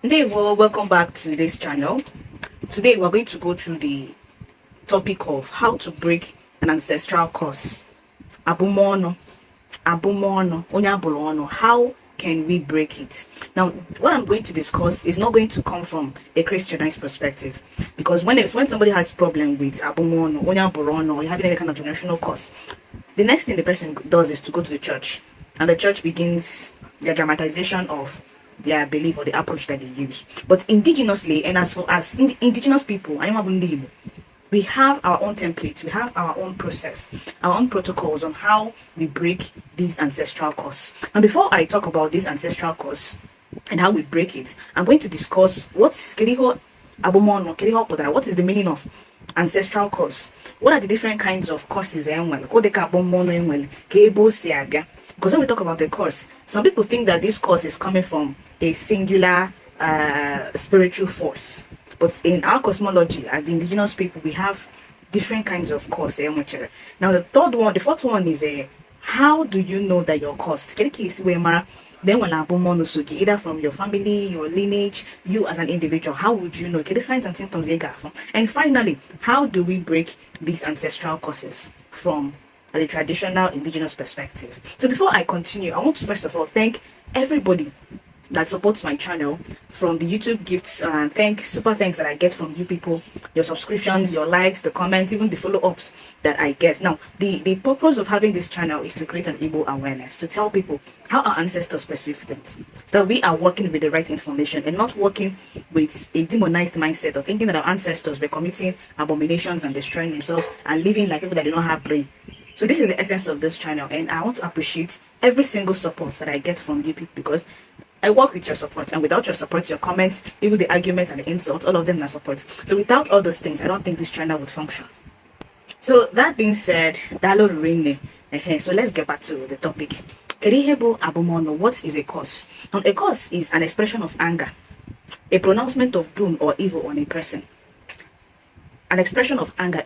Hey, well, welcome back to this channel. Today we're going to go through the topic of how to break an ancestral curse. Abumono, Onyabulono. How can we break it? Now, what I'm going to discuss is not going to come from a Christianized perspective, because when somebody has problem with Abumono, Onyabulono, or you're having any kind of generational curse, the next thing the person does is to go to the church, and the church begins their dramatization of their belief or the approach that they use. But indigenously, and as for us indigenous people, we have our own templates, we have our own process, our own protocols on how we break these ancestral curses. And before I talk about this ancestral curse and how we break it, I'm going to discuss what is the meaning of ancestral curse. What are the different kinds of curses? Because when we talk about the curse, some people think that this curse is coming from a singular spiritual force. But in our cosmology, as the indigenous people, we have different kinds of curse. Now the fourth one is how do you know that you're cursed? Then when either from your family, your lineage, you as an individual, how would you know? The signs and symptoms they got from. And finally, how do we break these ancestral curses from the traditional indigenous perspective? So before I continue, I want to first of all thank everybody that supports my channel, from the YouTube gifts and super thanks that I get from you people, your subscriptions, your likes, the comments, even the follow-ups that I get. Now, the purpose of having this channel is to create an Igbo awareness, to tell people how our ancestors perceive things, so that we are working with the right information and not working with a demonized mindset of thinking that our ancestors were committing abominations and destroying themselves and living like people that do not have brain. So this is the essence of this channel, and I want to appreciate every single support that I get from you people, because I work with your support, and without your support, your comments, even the arguments and the insults, all of them are support. So without all those things, I don't think this channel would function. So that being said, so let's get back to the topic. What is a curse? Now, a curse is an expression of anger, a pronouncement of doom or evil on a person. An expression of anger.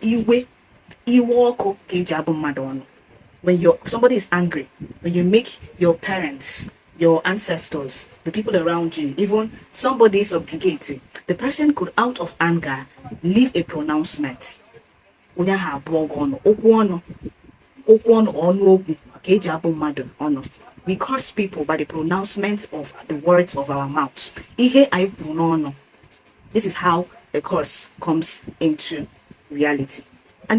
When somebody is angry, when you make your parents, your ancestors, the people around you, even somebody subjugated, the person could, out of anger, leave a pronouncement. We curse people by the pronouncement of the words of our mouths. This is how a curse comes into reality. So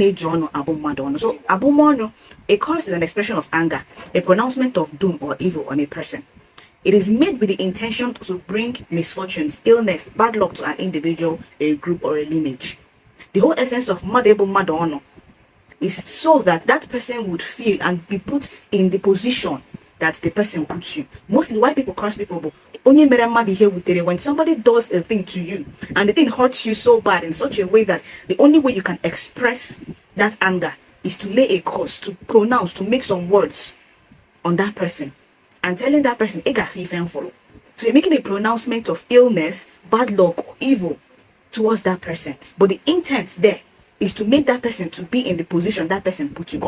abumono, a curse is an expression of anger, a pronouncement of doom or evil on a person. It is made with the intention to bring misfortunes, illness, bad luck to an individual, a group, or a lineage. The whole essence of madono is so that that person would feel and be put in the position that the person puts you. Mostly why people curse people, but when somebody does a thing to you and the thing hurts you so bad in such a way that the only way you can express that anger is to lay a curse, to pronounce, to make some words on that person and telling that person, follow. So you're making a pronouncement of illness, bad luck, or evil towards that person. But the intent there is to make that person to be in the position that person put you.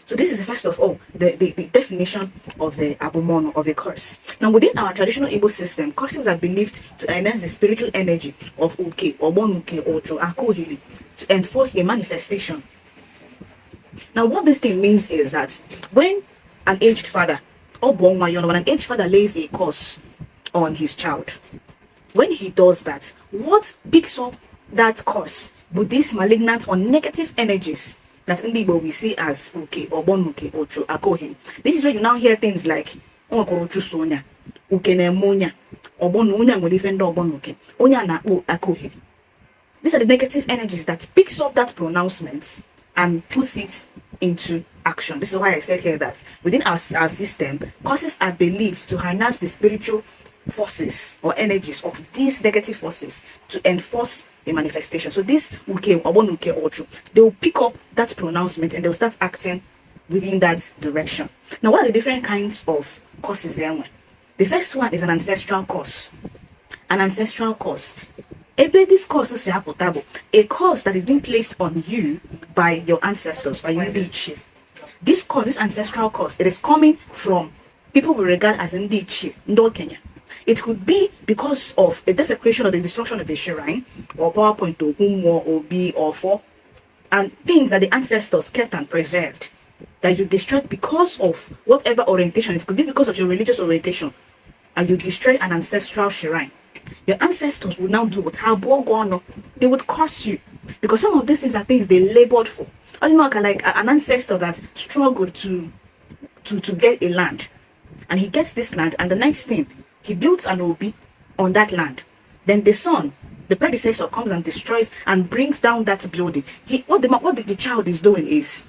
So this is first of all the definition of the abumono, of a curse. Now within our traditional Igbo system, curses are believed to enhance the spiritual energy of uke or bonuke or akohili, to enforce a manifestation. Now what this thing means is that when an aged father when an aged father lays a curse on his child, when he does that, what picks up that curse with these malignant or negative energies that in Igbo we see as uke or bonuke or akohili. This is where you now hear things like sonya, uke na monya, or bonunya modifendo bonuke, onya na akohili. These are the negative energies that picks up that pronouncement and puts it into action. This is why I said here that within our system, curses are believed to harness the spiritual forces or energies of these negative forces to enforce a manifestation. So this uke or bonuke or they will pick up that pronouncement and they will start acting within that direction. Now, what are the different kinds of curses there? The first one is an ancestral curse. An ancestral curse. This curse is a curse that is being placed on you by your ancestors, by your lineage. This curse, this ancestral curse, it is coming from people will regard as Ndichi, Ndo Kenya. It could be because of the desecration or the destruction of a shrine, or PowerPoint, or whom, or B, or for, and things that the ancestors kept and preserved that you destroyed because of whatever orientation. It could be because of your religious orientation, and you destroy an ancestral shrine. Your ancestors would now do what? How they would curse you, because some of these things are things they labored for. I don't know, like an ancestor that struggled to get a land, and he gets this land, and the next thing, he builds an obi on that land. Then the son, the predecessor, comes and destroys and brings down that building. What the child is doing is,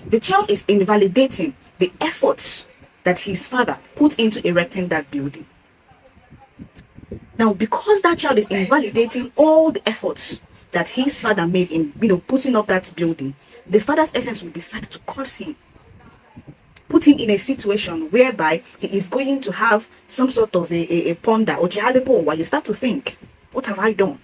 the child is invalidating the efforts that his father put into erecting that building. Now, because that child is invalidating all the efforts that his father made in, putting up that building, the father's essence will decide to curse him, put him in a situation whereby he is going to have some sort of a ponder or jihalipo, while you start to think, what have I done?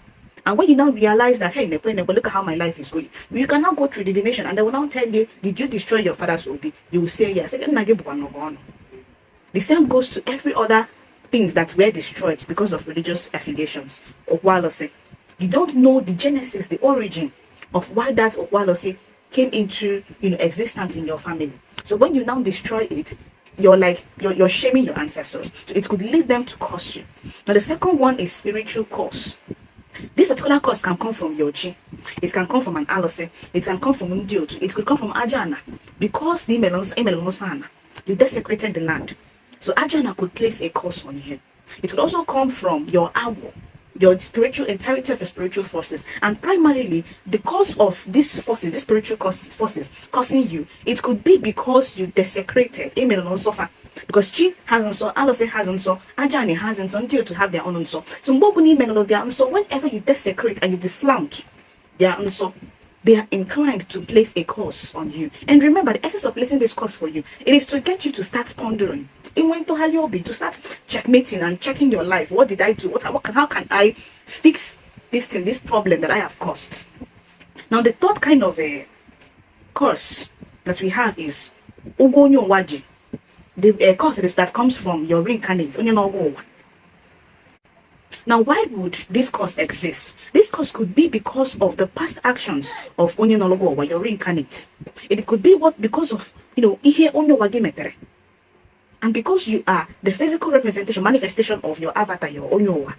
And when you now realize that, hey, look at how my life is going, you can now go through divination, and they will now tell you, did you destroy your father's obi? You will say yes. The same goes to every other things that were destroyed because of religious affiliations. Okwalose. You don't know the genesis, the origin of why that Okwalose came into existence in your family. So when you now destroy it, you're shaming your ancestors. So it could lead them to curse you. Now the second one is spiritual curse. This particular curse can come from your chi. It can come from an alose. It can come from Ndiotu. It could come from Ajana. Because you desecrated the land. So Ajana could place a curse on you. It could also come from your awo, your spiritual entirety of your spiritual forces. And primarily, the cause of these forces, these spiritual forces causing you, it could be because you desecrated. Because Chi hasn't so, Alose hasn't so, Ajani hasn't so, due to have their own so. So whenever you desecrate and you deflout their so, they are inclined to place a curse on you. And remember, the essence of placing this curse for you, it is to get you to start pondering. It went to Haliobi, to start checkmating and checking your life. What did I do? How can I fix this thing, this problem that I have caused? Now, the third kind of a curse that we have is Ogonyo Waji. The curse that comes from your reincarnate. Now, why would this curse exist? This curse could be because of the past actions of Onyonologo or your reincarnate. It could be because of Ihe Onyo Wagimetere. And because you are the physical representation, manifestation of your avatar, your Onyowa,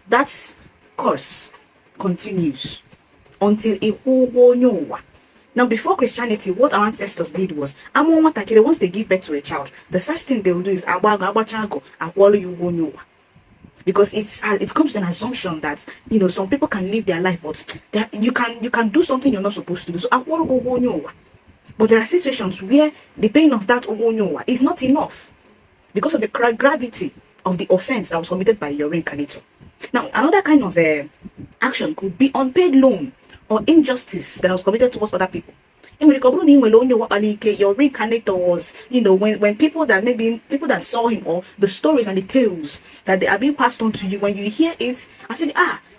that curse continues until Onyowa. Now, before Christianity, what our ancestors did was, once they give birth to a child, the first thing they will do is because it comes to an assumption that some people can live their life, but you can do something you're not supposed to do. So but there are situations where the pain of that is not enough because of the gravity of the offense that was committed by your reincarnator. Now, another kind of action could be unpaid loan or injustice that was committed towards other people. Your reincarnator was, when people that saw him, or the stories and the tales that they are being passed on to you, when you hear it, I said,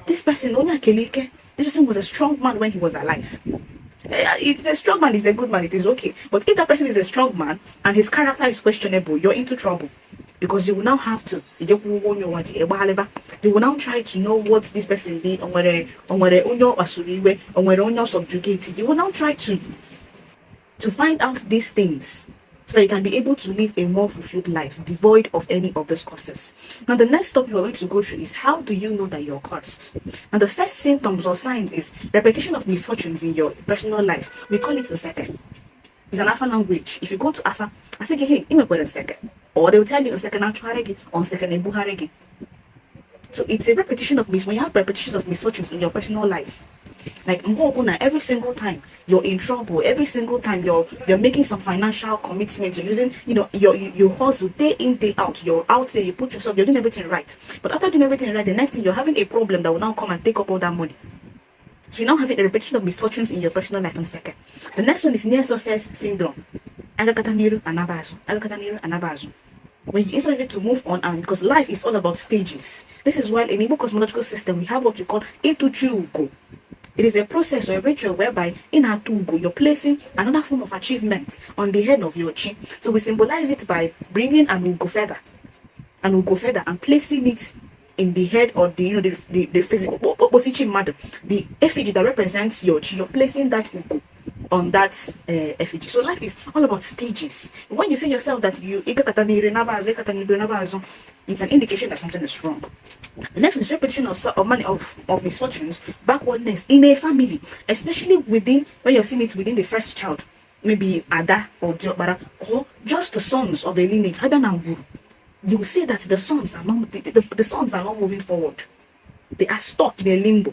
this person was a strong man when he was alive. If a strong man is a good man, it is okay. But if that person is a strong man and his character is questionable, you're into trouble. Because you will now have to, you will now try to know what this person did, or whether subjugated. You will now try to find out these things so that you can be able to live a more fulfilled life, devoid of any of these causes. Now, the next step you are going to go through is, how do you know that you're cursed? And the first symptoms or signs is repetition of misfortunes in your personal life. We call it a second. It's an Afa language. If you go to Afa, I say, hey, a second. Or they will tell you a second or second ebuharegi. So it's a repetition of when you have repetitions of misfortunes in your personal life. Like every single time you're in trouble, every single time you're making some financial commitment, you're using, you hustle day in, day out, you're out there, you put yourself, you're doing everything right. But after doing everything right, the next thing you're having a problem that will now come and take up all that money. So you're now having a repetition of misfortunes in your personal life and second. The next one is near success syndrome. When you instead of it to move on, and because life is all about stages. This is why in Igbo cosmological system we have what we call Etuchugo. It is a process or a ritual whereby in our tugo you're placing another form of achievement on the head of your chi. So we symbolize it by bringing an ugo feather, and placing it in the head of the the physical the effigy that represents your chi. You're placing that ugo on that effigy. So life is all about stages. When you say yourself that it's an indication that something is wrong. The next is repetition of misfortunes, backwardness in a family, especially within when you're seeing it within the first child, maybe Ada or Diobara, or just the sons of the lineage, Ada and Guru. You will see that the sons are not the sons are not moving forward. They are stuck in a limbo.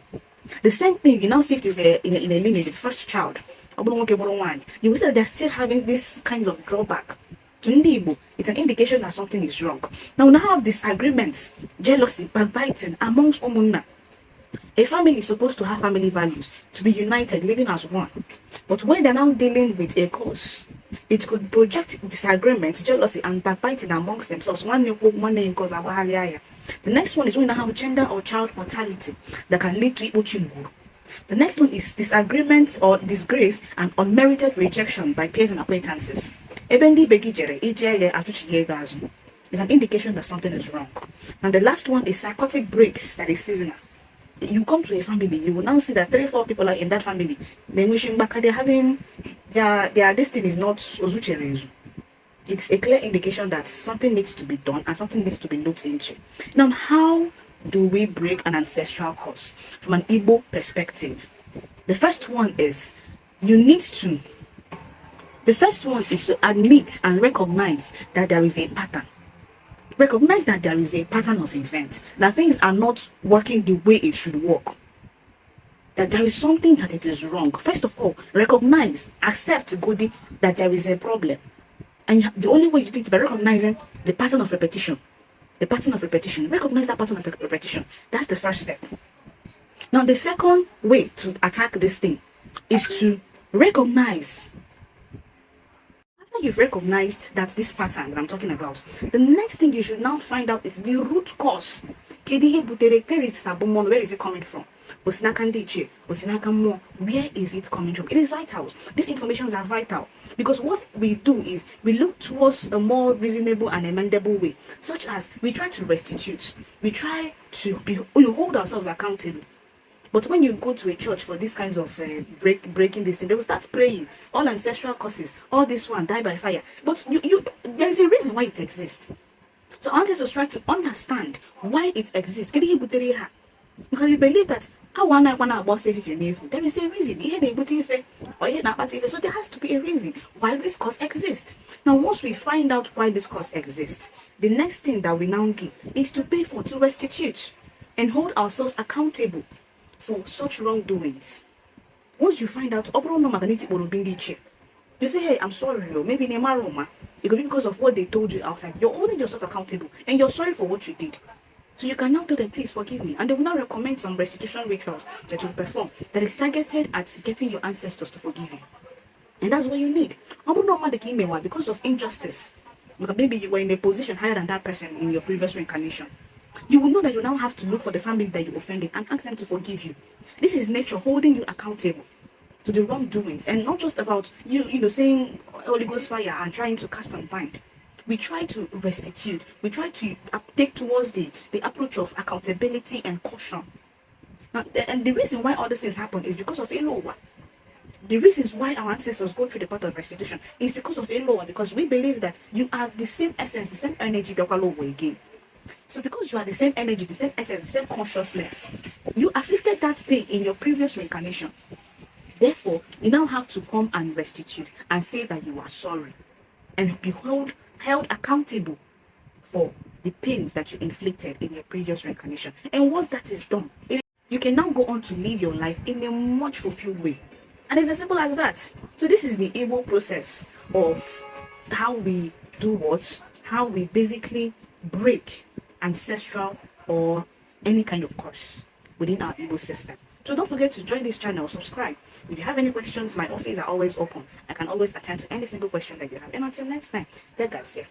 The same thing you now see if it is in a lineage, the first child. You will see that they're still having these kinds of drawback. To Igbo, it's an indication that something is wrong. Now we now have disagreements, jealousy, backbiting amongst Omunna. A family is supposed to have family values, to be united, living as one. But when they're now dealing with a cause, it could project disagreement, jealousy, and backbiting amongst themselves. The next one is when you have gender or child mortality that can lead to Igbo Chinguru. The next one is disagreements or disgrace and unmerited rejection by peers and acquaintances. It's an indication that something is wrong. And the last one is psychotic breaks that is seasonal. You come to a family, you will now see that 3-4 people are in that family. Then wishing back, they're having their destiny is not Ozucherezu. It's a clear indication that something needs to be done and something needs to be looked into. Now, how do we break an ancestral curse from an Igbo perspective? The first one is to admit and recognize that there is a pattern. Recognize that there is a pattern of events, that things are not working the way it should work, that there is something that it is wrong. First of all, recognize, accept Godi that there is a problem. And the only way you do it by recognizing the pattern of repetition. Recognize that pattern of repetition. That's the first step. Now, the second way to attack this thing is to recognize. After you've recognized that this pattern that I'm talking about, the next thing you should now find out is the root cause. Where is it coming from? Where is it coming from? It is vital. These informations are vital because what we do is we look towards a more reasonable and amendable way, such as we try to restitute, we try to hold ourselves accountable. But when you go to a church for these kinds of breaking this thing, they will start praying all ancestral curses, all this one die by fire. But there is a reason why it exists. So ancestors try to understand why it exists. Because we believe that there is a reason. So there has to be a reason why this cause exists. Now, once we find out why this cause exists, the next thing that we now do is to restitute and hold ourselves accountable for such wrongdoings. Once you find out, you say, hey, I'm sorry, maybe Nemaroma. It could be because of what they told you outside. You're holding yourself accountable and you're sorry for what you did. So you can now tell them, please forgive me. And they will now recommend some restitution rituals that you perform that is targeted at getting your ancestors to forgive you. And that's what you need. Because of injustice, maybe you were in a position higher than that person in your previous reincarnation. You will know that you now have to look for the family that you offended and ask them to forgive you. This is nature holding you accountable to the wrongdoings, and not just about you saying Holy Ghost fire and trying to cast and bind. We try to restitute. We try to take towards the approach of accountability and caution. Now, and the reason why all these things happen is because of Elowa. The reasons why our ancestors go through the path of restitution is because of Elowa, because we believe that you are the same essence, the same energy again. So because you are the same energy, the same essence, the same consciousness, you afflicted that pain in your previous reincarnation. Therefore, you now have to come and restitute and say that you are sorry and be held accountable for the pains that you inflicted in your previous reincarnation. And once that is done, you can now go on to live your life in a much fulfilled way. And it's as simple as that. So this is the Igbo process of how we do what? How we basically break ancestral or any kind of curse within our Igbo system. So don't forget to join this channel, subscribe. If you have any questions, my office are always open. I can always attend to any single question that you have. And until next time, take guys here.